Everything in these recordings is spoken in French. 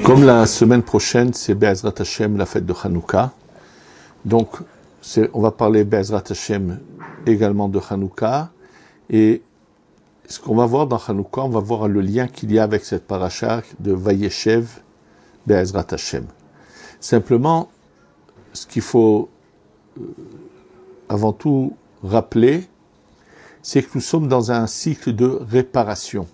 Comme la semaine prochaine, c'est Be'ezrat Hashem, la fête de Hanouka. Donc, on va parler Be'ezrat Hashem également de Hanouka. Et ce qu'on va voir dans Hanouka, on va voir le lien qu'il y a avec cette paracha de Vayeshev Be'ezrat Hashem. Simplement, ce qu'il faut avant tout rappeler, c'est que nous sommes dans un cycle de réparation.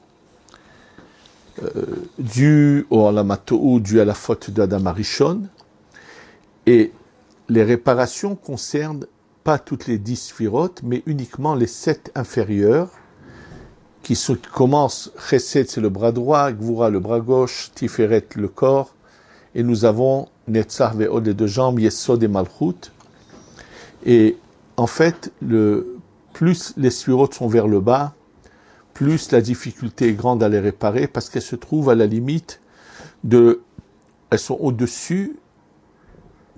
Dû au Alamatou, dû à la faute d'Adam Arishon. Et les réparations concernent pas toutes les 10 sphirotes, mais uniquement les 7 inférieures, qui commencent, Chesed c'est le bras droit, Gvura le bras gauche, Tiferet le corps, et nous avons Netzach ve'od les 2 jambes, Yesod et Malchut. Et en fait, plus les sphirotes sont vers le bas, plus la difficulté est grande à les réparer parce qu'elles se trouvent à la limite elles sont au-dessus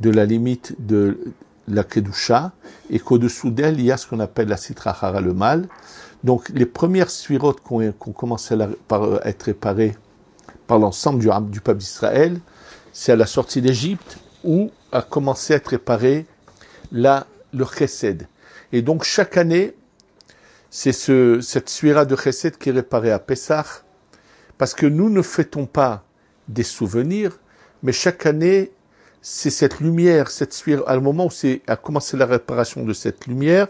de la limite de la Kedusha et qu'au-dessous d'elle, il y a ce qu'on appelle la Sitra Hara, le mal. Donc, les premières sphirotes qui ont commencé à être réparées par l'ensemble du peuple d'Israël, c'est à la sortie d'Égypte où a commencé à être réparé le Chesed. Et donc, chaque année, c'est cette sphira de Chesed qui est réparée à Pessah, parce que nous ne fêtons pas des souvenirs, mais chaque année, c'est cette lumière, cette sphira, à le moment où a commencé la réparation de cette lumière,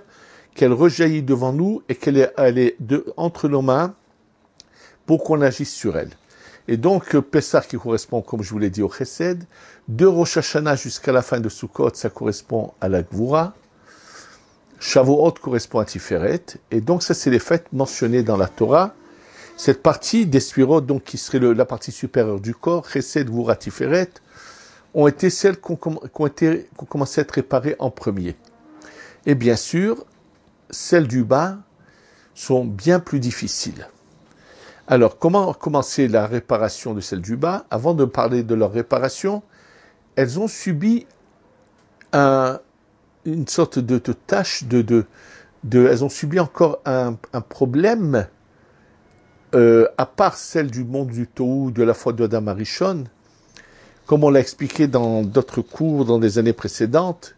qu'elle rejaillit devant nous et qu'elle est entre nos mains pour qu'on agisse sur elle. Et donc, Pessah qui correspond, comme je vous l'ai dit, au Chesed, de Rosh Hashanah jusqu'à la fin de Sukkot, ça correspond à la Gvura. Shavuot correspond à Tiferet, et donc ça c'est les fêtes mentionnées dans la Torah. Cette partie des sphirotes, donc qui serait la partie supérieure du corps, Chesed, Gvura, Tiferet, ont été celles qui ont commencé à être réparées en premier. Et bien sûr, celles du bas sont bien plus difficiles. Alors, comment commencer la réparation de celles du bas? Avant de parler de leur réparation, elles ont subi une sorte de tâche elles ont subi encore un problème à part celle du monde du Tohu, de la foi d'Adam Arishon, comme on l'a expliqué dans d'autres cours dans des années précédentes,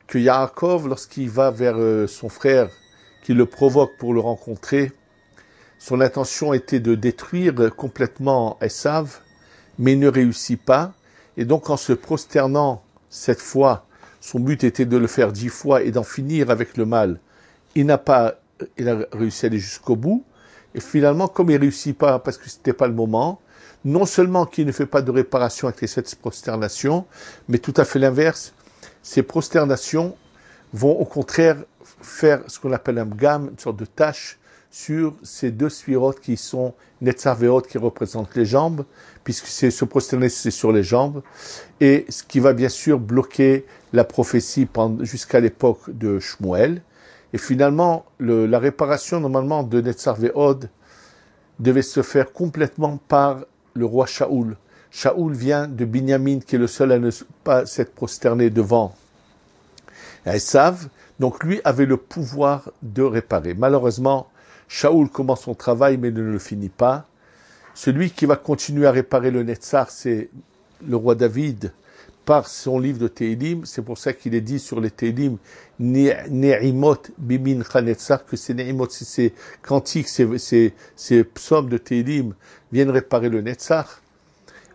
que Yaakov, lorsqu'il va vers son frère, qui le provoque pour le rencontrer, son intention était de détruire complètement Esav, mais il ne réussit pas, et donc en se prosternant cette fois, son but était de le faire 10 fois et d'en finir avec le mal. Il a réussi à aller jusqu'au bout. Et finalement, comme il ne réussit pas parce que c'était pas le moment, non seulement qu'il ne fait pas de réparation avec les 7 prosternations, mais tout à fait l'inverse. Ces prosternations vont au contraire faire ce qu'on appelle un gam, une sorte de tâche sur ces 2 sphirotes qui sont Netzach ve'od qui représentent les jambes, puisque se prosterner c'est sur les jambes, et ce qui va bien sûr bloquer la prophétie jusqu'à l'époque de Shmuel. Et finalement, la réparation normalement de Netzach ve'od devait se faire complètement par le roi Shaoul. Shaoul vient de Binyamin, qui est le seul à ne pas s'être prosterné devant Esav, donc lui avait le pouvoir de réparer. Malheureusement, Shaoul commence son travail mais ne le finit pas. Celui qui va continuer à réparer le Netzach, c'est le roi David, par son livre de Tehillim. C'est pour ça qu'il est dit sur les Tehillim, Ne'imot bimin chanetzach, que ces Ne'imot, ces cantiques, ces psaumes de Tehillim viennent réparer le Netzach.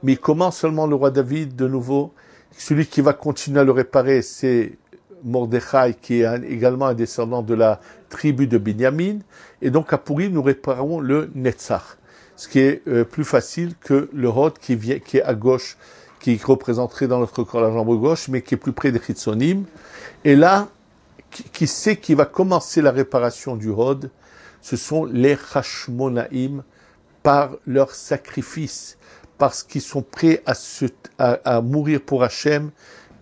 Mais comment seulement le roi David, de nouveau, celui qui va continuer à le réparer, c'est Mordechai, qui est également un descendant de la tribu de Binyamin. Et donc à Purim, nous réparons le Netzach, ce qui est plus facile que le Hod qui est à gauche, qui représenterait dans notre corps la jambe gauche, mais qui est plus près des Chitzonim. Et là, qui sait qui va commencer la réparation du Hod? Ce sont les Hashmonaïm, par leur sacrifice, parce qu'ils sont prêts à mourir pour Hachem.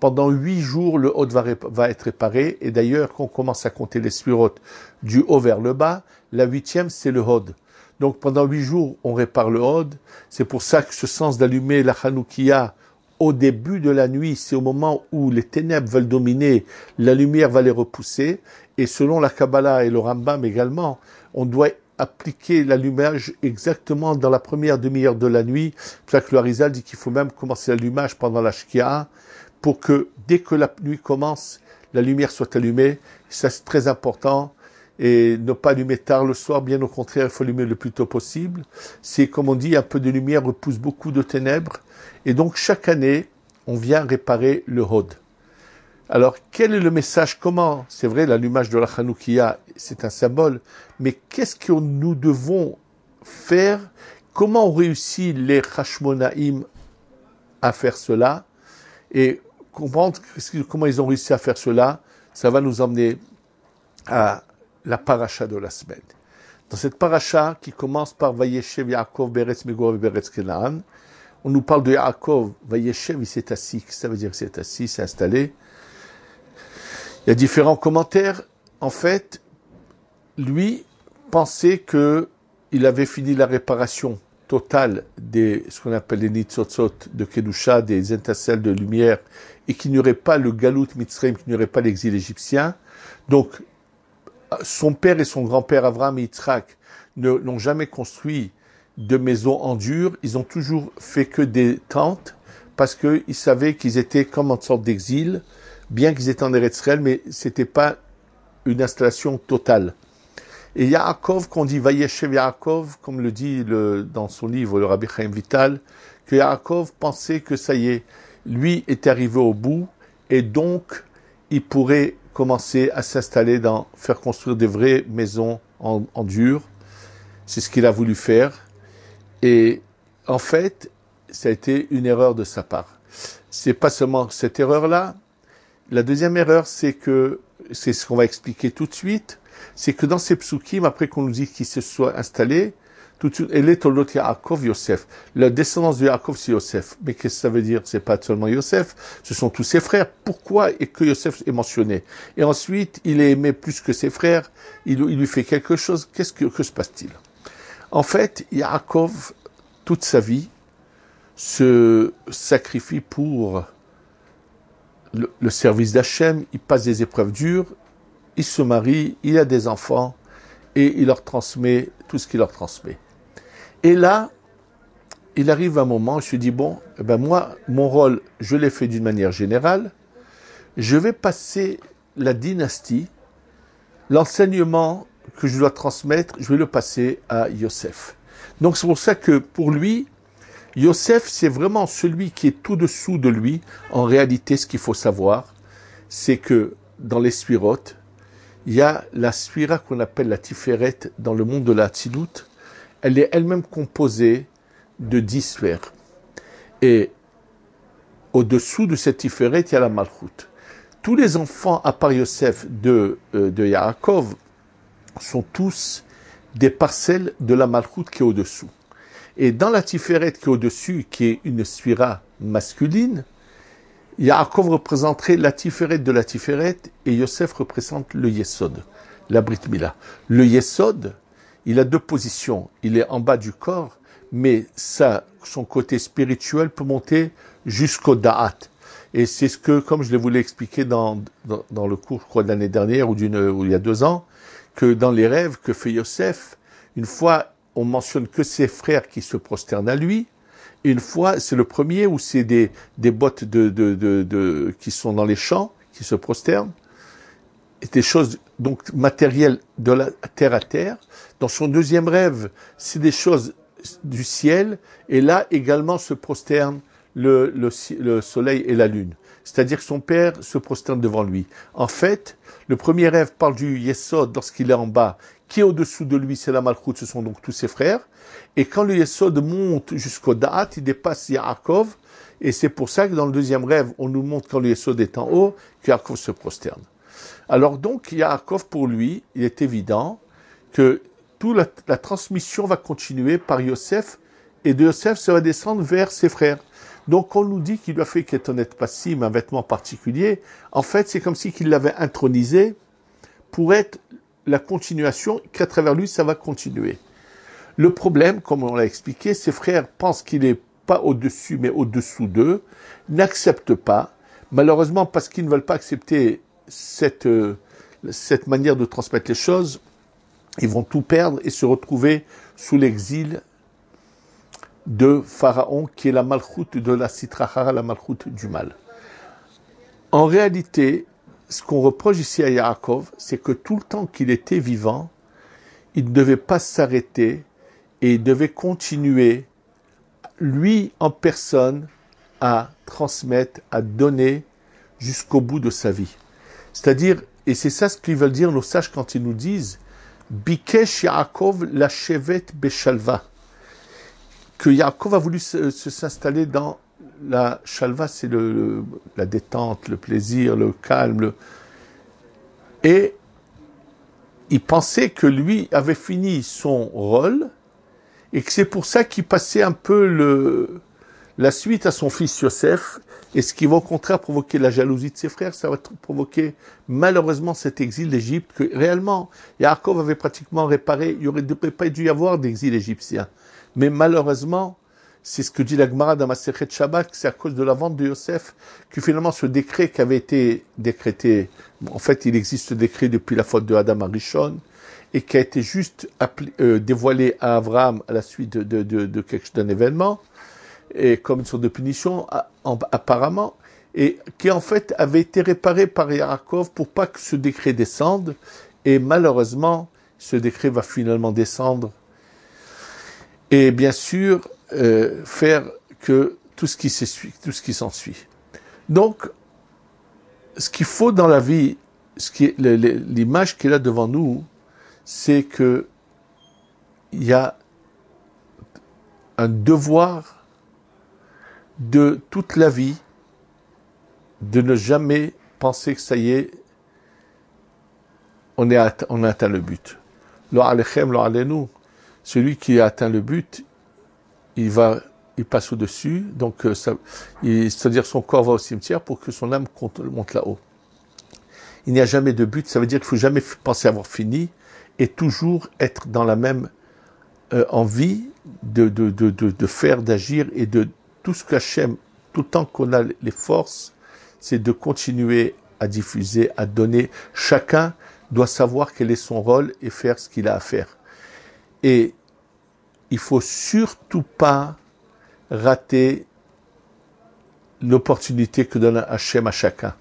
Pendant 8 jours, le Hod va être réparé. Et d'ailleurs, quand on commence à compter les sphirotes du haut vers le bas, la 8e, c'est le Hod. Donc pendant 8 jours, on répare le Hod. C'est pour ça que ce sens d'allumer la Hanoukia au début de la nuit, c'est au moment où les ténèbres veulent dominer, la lumière va les repousser. Et selon la Kabbalah et le Rambam également, on doit appliquer l'allumage exactement dans la première demi-heure de la nuit. C'est pour ça que le Harizal dit qu'il faut même commencer l'allumage pendant la Shkia pour que dès que la nuit commence, la lumière soit allumée. Ça, c'est très important. Et ne pas allumer tard le soir, bien au contraire, il faut allumer le plus tôt possible. C'est, comme on dit, un peu de lumière repousse beaucoup de ténèbres. Et donc, chaque année, on vient réparer le Hod. Alors, quel est le message? Comment? C'est vrai, l'allumage de la Hanoukia, c'est un symbole. Mais qu'est-ce que nous devons faire? Comment ont réussi les Hashmonaïm à faire cela? Et comprendre comment ils ont réussi à faire cela, ça va nous emmener à la paracha de la semaine. Dans cette paracha qui commence par Vayeshev Yaakov Beretz Megor Beretz Kenaan, on nous parle de Yaakov. Vayeshev, il s'est assis. Qu'est-ce que ça veut dire qu'il s'est assis, s'est installé? Il y a différents commentaires. En fait, lui pensait que il avait fini la réparation totale des, ce qu'on appelle les nitzotzot de Kedusha, des étincelles de lumière, et qu'il n'y aurait pas le Galut Mitzrayim, qu'il n'y aurait pas l'exil égyptien. Donc, son père et son grand-père Avraham et Yitzhak n'ont jamais construit de maisons en dur. Ils ont toujours fait que des tentes parce qu'ils savaient qu'ils étaient comme en sorte d'exil, bien qu'ils étaient en Eretz Israël, mais c'était pas une installation totale. Et Yaakov, qu'on dit Vayeshev Yaakov, comme le dit dans son livre, le Rabbi Chaim Vital, que Yaakov pensait que ça y est, lui est arrivé au bout, et donc il pourrait commencer à s'installer faire construire des vraies maisons en dur. C'est ce qu'il a voulu faire. Et en fait, ça a été une erreur de sa part. C'est pas seulement cette erreur-là. La deuxième erreur, c'est ce qu'on va expliquer tout de suite, c'est que dans ces psukim, après qu'on nous dit qu'il se soit installé, tout de suite, elle est Toldot Yaakov Yosef. La descendance de Yaakov, c'est Yosef. Mais qu'est-ce que ça veut dire? C'est pas seulement Yosef, ce sont tous ses frères. Pourquoi est que Yosef est mentionné? Et ensuite, il est aimé plus que ses frères, il lui fait quelque chose. Que se passe-t-il? En fait, Yaakov, toute sa vie, se sacrifie pour le service d'Hachem. Il passe des épreuves dures, il se marie, il a des enfants, et il leur transmet tout ce qu'il leur transmet. Et là, il arrive un moment où il se dit, bon, moi, mon rôle, je l'ai fait d'une manière générale, je vais passer la dynastie, l'enseignement que je dois transmettre, je vais le passer à Yosef. Donc c'est pour ça que pour lui, Yosef, c'est vraiment celui qui est tout dessous de lui. En réalité, ce qu'il faut savoir, c'est que dans les Sfirotes, il y a la Sphira qu'on appelle la Tiferet dans le monde de la Hatzilut. Elle est elle-même composée de 10 sphères. Et au-dessous de cette Tiferet, il y a la Malchut. Tous les enfants, à part Yosef de Yaakov, sont tous des parcelles de la Malchut qui est au-dessous. Et dans la Tiferet qui est au-dessus, qui est une Sphira masculine, Yaakov représenterait la Tiferet de la Tiferet et Yosef représente le Yesod, la Brit Mila. Le Yesod, il a deux positions. Il est en bas du corps, mais son côté spirituel peut monter jusqu'au Da'at. Et c'est ce que, comme je voulais expliquer dans le cours, je crois, de l'année dernière ou il y a 2 ans, que dans les rêves que fait Yosef, une fois, on mentionne que ses frères qui se prosternent à lui. Et une fois, c'est le premier où c'est des bottes qui sont dans les champs, qui se prosternent. Et des choses, donc, matérielles de la terre à terre. Dans son deuxième rêve, c'est des choses du ciel. Et là, également, se prosternent le soleil et la lune. C'est-à-dire que son père se prosterne devant lui. En fait, le premier rêve parle du Yesod lorsqu'il est en bas. Qui est au-dessous de lui, c'est la Malchut, ce sont donc tous ses frères. Et quand le Yesod monte jusqu'au Da'at, il dépasse Yaakov. Et c'est pour ça que dans le deuxième rêve, on nous montre quand le Yesod est en haut, que Yaakov se prosterne. Alors donc, Yaakov, pour lui, il est évident que toute la transmission va continuer par Yosef. Et de Yosef, ça va descendre vers ses frères. Donc on nous dit qu'il lui a fait Ketonet Passim, un vêtement particulier. En fait, c'est comme si qu'il l'avait intronisé pour être la continuation, qu'à travers lui, ça va continuer. Le problème, comme on l'a expliqué, ses frères pensent qu'il n'est pas au-dessus, mais au-dessous d'eux, n'acceptent pas, malheureusement parce qu'ils ne veulent pas accepter cette manière de transmettre les choses, Ils vont tout perdre et se retrouver sous l'exil de Pharaon, qui est la malchoute de la Sitrachara, la malchoute du mal. En réalité, ce qu'on reproche ici à Yaakov, c'est que tout le temps qu'il était vivant, il ne devait pas s'arrêter et il devait continuer, lui en personne, à transmettre, à donner jusqu'au bout de sa vie. C'est-à-dire, et c'est ça ce qu'ils veulent dire nos sages quand ils nous disent Bikesh Yaakov la shevet beshalva, que Yaakov a voulu s'installer dans la shalva, c'est la détente, le plaisir, le calme. Et il pensait que lui avait fini son rôle et que c'est pour ça qu'il passait un peu la suite à son fils Yosef, et ce qui va au contraire provoquer la jalousie de ses frères, ça va provoquer malheureusement cet exil d'Égypte que réellement Yaakov avait pratiquement réparé. Il n'aurait pas dû y avoir d'exil égyptien. Mais malheureusement, c'est ce que dit la Gemara dans Masechet Shabbat, c'est à cause de la vente de Yosef que finalement ce décret qui avait été décrété, en fait il existe ce décret depuis la faute de Adam Arishon, et qui a été juste dévoilé à Abraham à la suite d'un événement, et comme une sorte de punition apparemment, et qui en fait avait été réparé par Yaakov pour pas que ce décret descende, et malheureusement ce décret va finalement descendre et bien sûr faire que tout ce qui s'ensuit. Donc, ce qu'il faut dans la vie, l'image qui est là devant nous, c'est que il y a un devoir de toute la vie de ne jamais penser que ça y est, on a atteint le but. Lo alechem, lo alenu. Celui qui a atteint le but, il passe au-dessus, donc c'est-à-dire son corps va au cimetière pour que son âme monte là-haut. Il n'y a jamais de but, ça veut dire qu'il ne faut jamais penser avoir fini et toujours être dans la même envie de faire, d'agir et de tout ce qu'Hachem, tout le temps qu'on a les forces, c'est de continuer à diffuser, à donner. Chacun doit savoir quel est son rôle et faire ce qu'il a à faire. Et il faut surtout pas rater l'opportunité que donne Hachem à chacun.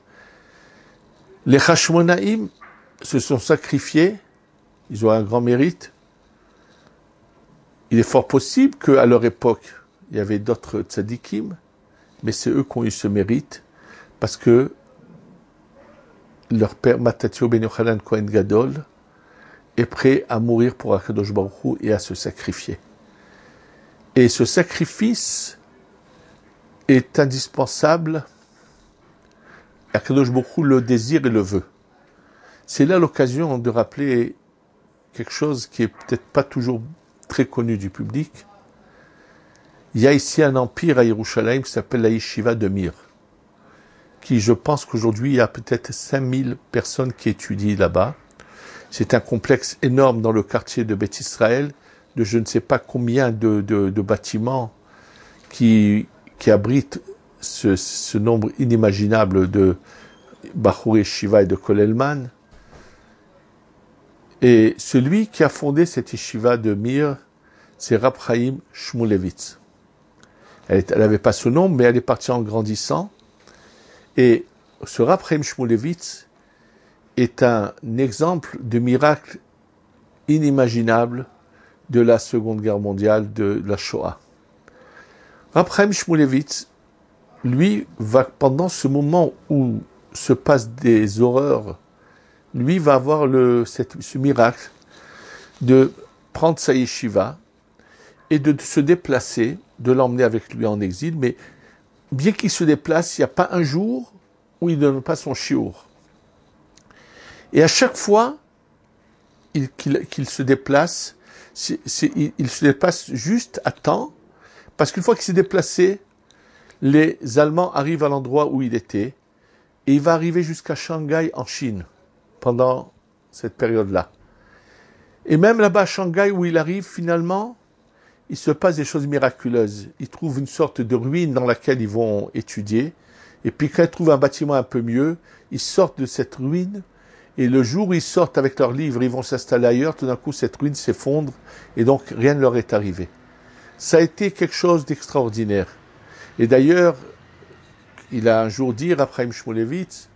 Les Hashmonaïm se sont sacrifiés, ils ont un grand mérite. Il est fort possible qu'à leur époque, il y avait d'autres tzadikim, mais c'est eux qui ont eu ce mérite, parce que leur père, Matatio ben Yochanan Kohen Gadol, est prêt à mourir pour Akadosh Baruch Hu et à se sacrifier. Et ce sacrifice est indispensable. Akadosh Baruch Hu le désire et le veut. C'est là l'occasion de rappeler quelque chose qui est peut-être pas toujours très connu du public. Il y a ici un empire à Yerushalayim qui s'appelle la Yeshiva de Mir, qui, je pense qu'aujourd'hui, il y a peut-être 5000 personnes qui étudient là-bas. C'est un complexe énorme dans le quartier de Beth Israël, de je ne sais pas combien de bâtiments qui abritent ce nombre inimaginable de Bachur Yeshiva et de Kollelman. Et celui qui a fondé cette Yeshiva de Mir, c'est Rab Chaim Shmulevitz. Elle n'avait pas ce nom, mais elle est partie en grandissant. Et ce Rab Chaim Shmulevitz est un exemple de miracle inimaginable de la Seconde Guerre mondiale, de la Shoah. Rab Chaim Shmulevitz, lui, va, pendant ce moment où se passent des horreurs, lui va avoir ce miracle de prendre sa yeshiva et de se déplacer, de l'emmener avec lui en exil, mais bien qu'il se déplace, il n'y a pas un jour où il ne donne pas son shiur. Et à chaque fois qu'il se déplace, il se déplace juste à temps, parce qu'une fois qu'il s'est déplacé, les Allemands arrivent à l'endroit où il était, et il va arriver jusqu'à Shanghai en Chine, pendant cette période-là. Et même là-bas à Shanghai où il arrive, finalement, il se passe des choses miraculeuses. Ils trouvent une sorte de ruine dans laquelle ils vont étudier, et puis quand ils trouvent un bâtiment un peu mieux, ils sortent de cette ruine, Et le jour où ils sortent avec leurs livres, ils vont s'installer ailleurs, tout d'un coup, cette ruine s'effondre, et donc rien ne leur est arrivé. Ça a été quelque chose d'extraordinaire. Et d'ailleurs, il a un jour dit, Raphaël Shmulevitz,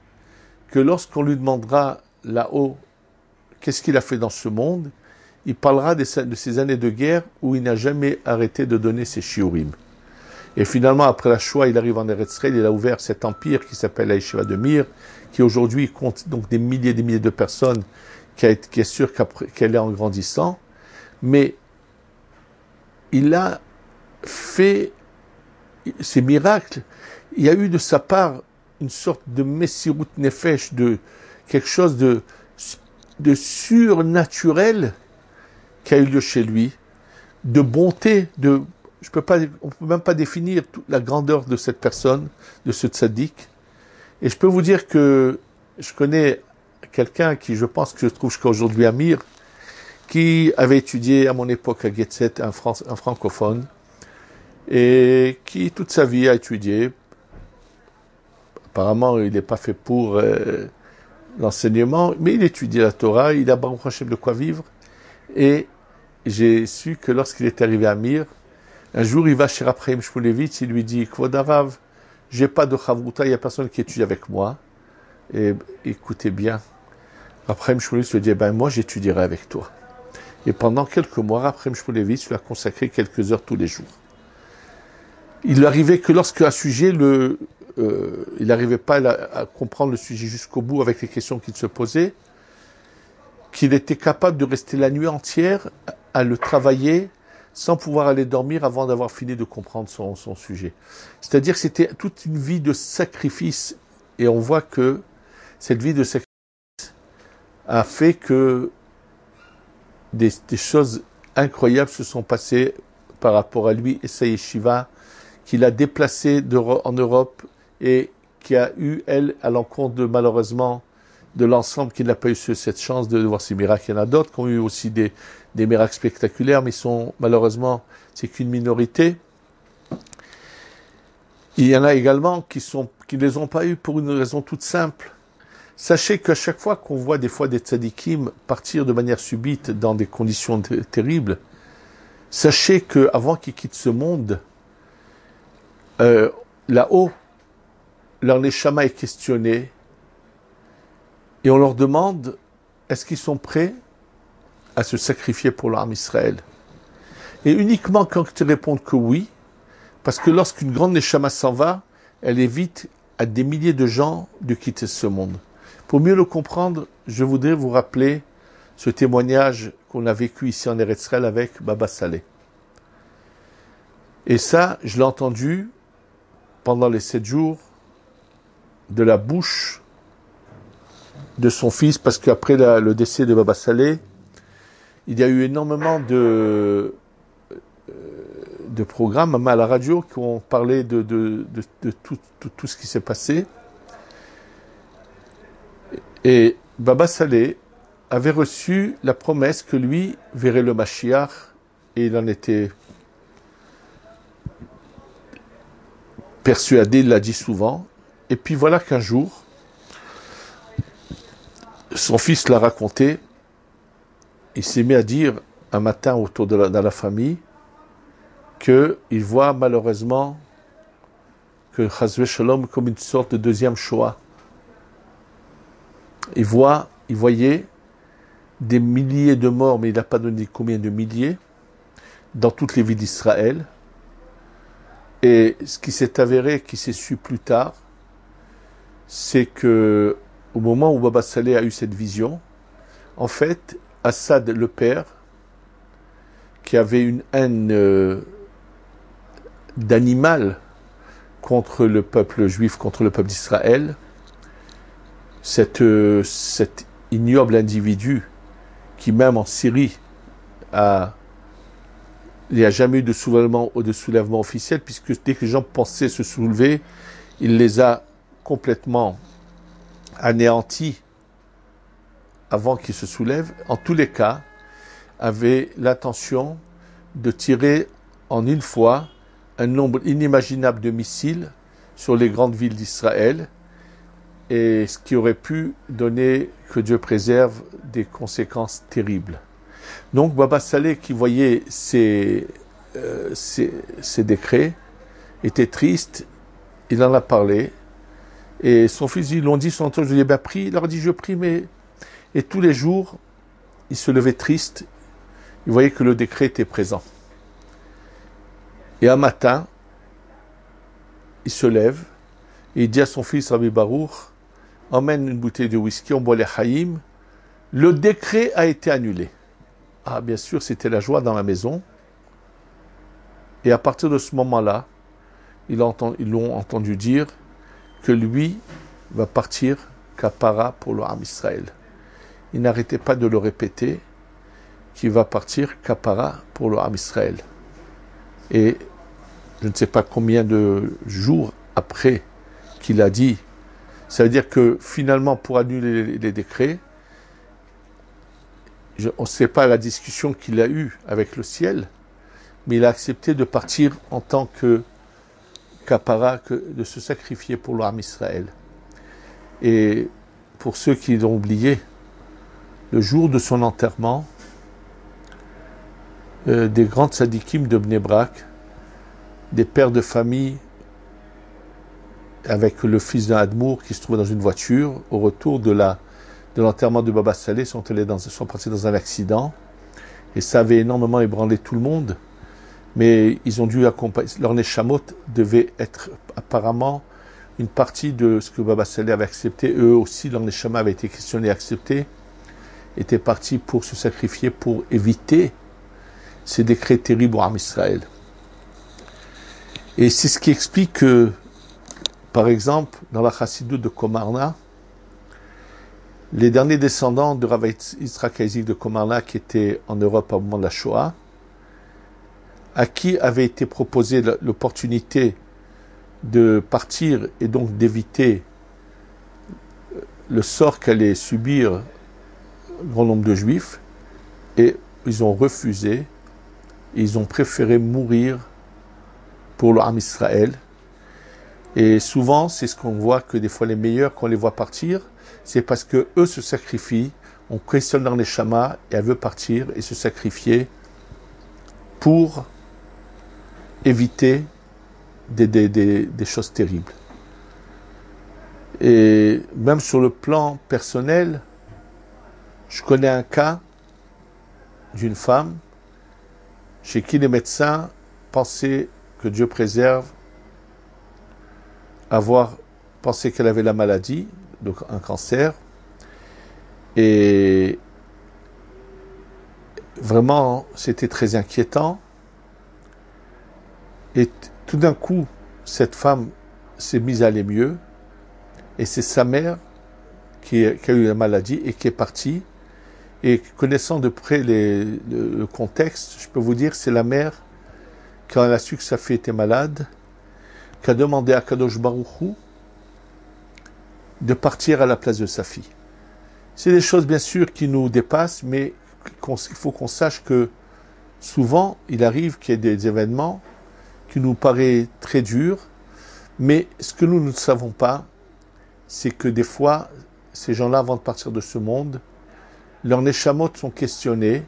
que lorsqu'on lui demandera là-haut qu'est-ce qu'il a fait dans ce monde, il parlera de ces années de guerre où il n'a jamais arrêté de donner ses shiurim. Et finalement, après la Shoah, il arrive en Eretz Israël, il a ouvert cet empire qui s'appelle la Yeshiva de Mir, qui aujourd'hui compte donc des milliers de personnes, qui est sûr qu'elle est en grandissant. Mais il a fait ces miracles. Il y a eu de sa part une sorte de Messirut Nefesh, de quelque chose de surnaturel qui a eu lieu chez lui, de bonté, on ne peut même pas définir toute la grandeur de cette personne, de ce tzaddik. Et je peux vous dire que je connais quelqu'un qui, je pense que je trouve jusqu'à aujourd'hui Amir, qui avait étudié à mon époque à Getzet, un francophone, et qui toute sa vie a étudié. Apparemment, il n'est pas fait pour l'enseignement, mais il étudie la Torah, il a Baruch Hashem de quoi vivre. Et j'ai su que lorsqu'il est arrivé à Mir, un jour il va chez Raphaël Shmulevitz, il lui dit, Kvod Harav, j'ai pas de chavruta, il n'y a personne qui étudie avec moi. Et écoutez bien, Raphaël Shmulevitz lui dit, moi j'étudierai avec toi. Et pendant quelques mois, Raphaël Shmulevitz lui a consacré quelques heures tous les jours. Il lui arrivait que lorsqu'un sujet, il n'arrivait pas à comprendre le sujet jusqu'au bout avec les questions qu'il se posait, qu'il était capable de rester la nuit entière à le travailler sans pouvoir aller dormir avant d'avoir fini de comprendre son sujet. C'est-à-dire que c'était toute une vie de sacrifice. Et on voit que cette vie de sacrifice a fait que des choses incroyables se sont passées par rapport à lui et sa yeshiva, qu'il a déplacé en Europe et qui a eu, elle, à l'encontre malheureusement, de l'ensemble qui n'a pas eu cette chance de voir ces miracles. Il y en a d'autres qui ont eu aussi des miracles spectaculaires, mais malheureusement, c'est qu'une minorité. Il y en a également qui ne les ont pas eu pour une raison toute simple. Sachez qu'à chaque fois qu'on voit des tzadikim partir de manière subite dans des conditions terribles, sachez qu'avant qu'ils quittent ce monde, là-haut, leur neshama est questionné et on leur demande est-ce qu'ils sont prêts à se sacrifier pour l'arme Israël. Et uniquement quand ils répondent que oui, parce que lorsqu'une grande neshama s'en va, elle évite à des milliers de gens de quitter ce monde. Pour mieux le comprendre, je voudrais vous rappeler ce témoignage qu'on a vécu ici en Eretz Israël avec Baba Saleh. Et ça, je l'ai entendu pendant les 7 jours de la bouche de son fils, parce qu'après le décès de Baba Saleh, il y a eu énormément de programmes, même à la radio, qui ont parlé de tout ce qui s'est passé. Et Baba Saleh avait reçu la promesse que lui verrait le Mashiach, et il en était persuadé, il l'a dit souvent. Et puis voilà qu'un jour, son fils l'a raconté, il s'est mis à dire un matin dans la famille qu'il voit malheureusement que Chazvé Shalom comme une sorte de deuxième Shoah. Il voyait des milliers de morts, mais il n'a pas donné combien de milliers, dans toutes les villes d'Israël. Et ce qui s'est avéré, qui s'est su plus tard, c'est que au moment où Baba Saleh a eu cette vision, en fait, Assad, le père, qui avait une haine d'animal contre le peuple juif, contre le peuple d'Israël, cet ignoble individu qui même en Syrie il n'y a jamais eu de soulèvement officiel, puisque dès que les gens pensaient se soulever, il les a complètement anéantis avant qu'ils se soulèvent. En tous les cas, avait l'intention de tirer en une fois un nombre inimaginable de missiles sur les grandes villes d'Israël. et ce qui aurait pu donner, que Dieu préserve, des conséquences terribles. Donc Baba Saleh, qui voyait ces décrets, était triste, il en a parlé, et son fils, ils l'ont dit, son entourage, je lui ai prie, il leur a dit, je prie, mais... Et tous les jours, il se levait triste, il voyait que le décret était présent. Et un matin, il se lève, et il dit à son fils, Rabbi Baruch, emmène une bouteille de whisky, on boit les Haïm, le décret a été annulé. Ah, bien sûr, c'était la joie dans la maison. Et à partir de ce moment-là, ils l'ont entendu dire que lui va partir Kapara pour le Ham Israël. Il n'arrêtait pas de le répéter, qu'il va partir Kapara pour le Ham Israël. Et je ne sais pas combien de jours après qu'il a dit, ça veut dire que finalement, pour annuler les décrets, on ne sait pas la discussion qu'il a eue avec le ciel, mais il a accepté de partir en tant que Kapara, de se sacrifier pour le Ham Israël. Et pour ceux qui l'ont oublié, le jour de son enterrement, des grands tzadikim de Bnei Brak, des pères de famille avec le fils d'un Admour qui se trouvait dans une voiture, au retour de l'enterrement de Baba Saleh, sont partis dans un accident, et ça avait énormément ébranlé tout le monde, mais ils ont dû accompagner, leur neshamot devait être apparemment une partie de ce que Baba Saleh avait accepté, eux aussi, leur neshama avait été questionné et accepté, étaient partis pour se sacrifier, pour éviter ces décrets terribles au Ham Israël. Et c'est ce qui explique que, par exemple, dans la chassidoute de Komarna, les derniers descendants de Rav Yitzhak Isaac de Komarna, qui étaient en Europe au moment de la Shoah, à qui avait été proposée l'opportunité de partir et donc d'éviter le sort qu'allait subir un grand nombre de Juifs, et ils ont refusé, et ils ont préféré mourir pour le Ham Israël. Et souvent, c'est ce qu'on voit, que des fois les meilleurs, quand on les voit partir, c'est parce que eux se sacrifient, on questionne dans les chamas, et elle veut partir et se sacrifier pour éviter des choses terribles. Et même sur le plan personnel, je connais un cas d'une femme chez qui les médecins pensaient, que Dieu préserve, avoir pensé qu'elle avait la maladie, donc un cancer, et vraiment c'était très inquiétant. Et tout d'un coup, cette femme s'est mise à aller mieux, et c'est sa mère qui a eu la maladie et qui est partie. Et connaissant de près le contexte, je peux vous dire, c'est la mère, quand elle a su que sa fille était malade, qui a demandé à Kadosh Baruch Hu de partir à la place de sa fille. C'est des choses bien sûr qui nous dépassent, mais il faut qu'on sache que souvent il arrive qu'il y ait des événements qui nous paraissent très durs, mais ce que nous ne savons pas, c'est que des fois, ces gens-là, avant de partir de ce monde, leurs neshamot sont questionnés,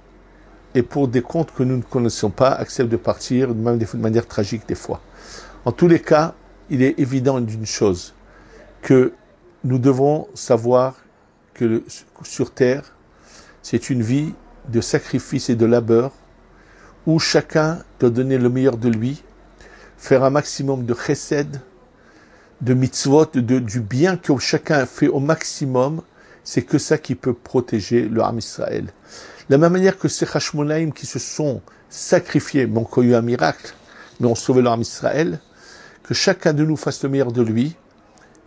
et pour des comptes que nous ne connaissons pas, acceptent de partir, même de manière tragique des fois. En tous les cas, il est évident d'une chose, que nous devons savoir que sur Terre, c'est une vie de sacrifice et de labeur, où chacun doit donner le meilleur de lui, faire un maximum de chesed, de mitzvot, du bien que chacun fait au maximum, c'est que ça qui peut protéger le Ham Israël. De la même manière que ces Hashmonaïm qui se sont sacrifiés, mais ont eu un miracle, mais ont sauvé le Ham Israël, que chacun de nous fasse le meilleur de lui,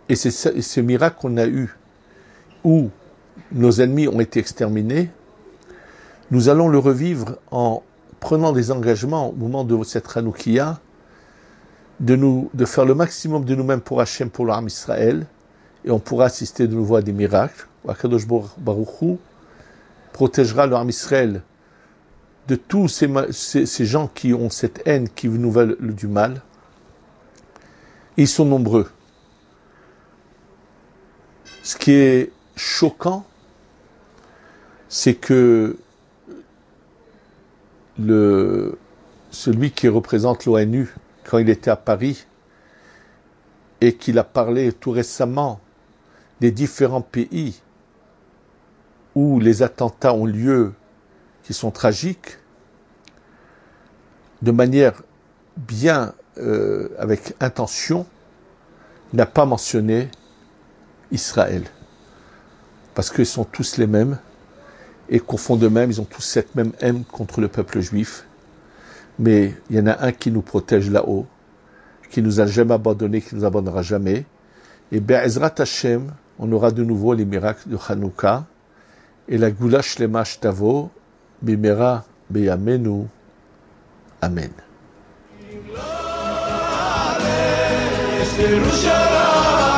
et c'est ce miracle qu'on a eu, où nos ennemis ont été exterminés, nous allons le revivre en prenant des engagements au moment de cette Hanoukia, de faire le maximum de nous-mêmes pour Hachem, pour le Ham Israël, et on pourra assister de nouveau à des miracles. Akadosh Baruch Hu protégera le Ham Israël de tous ces gens qui ont cette haine, qui nous veulent du mal. Ils sont nombreux. Ce qui est choquant, c'est que celui qui représente l'ONU, quand il était à Paris, et qu'il a parlé tout récemment des différents pays où les attentats ont lieu, qui sont tragiques, de manière bien, avec intention, n'a pas mentionné Israël. Parce qu'ils sont tous les mêmes, et qu'au fond d'eux-mêmes, ils ont tous cette même haine contre le peuple juif. Mais il y en a un qui nous protège là-haut, qui nous a jamais abandonnés, qui nous abandonnera jamais. Et Be'ezrat Hashem, on aura de nouveau les miracles de Hanouka, et la Goula Shlema Shtavo, Bimera Beyamenu. Amen. Yerushalayim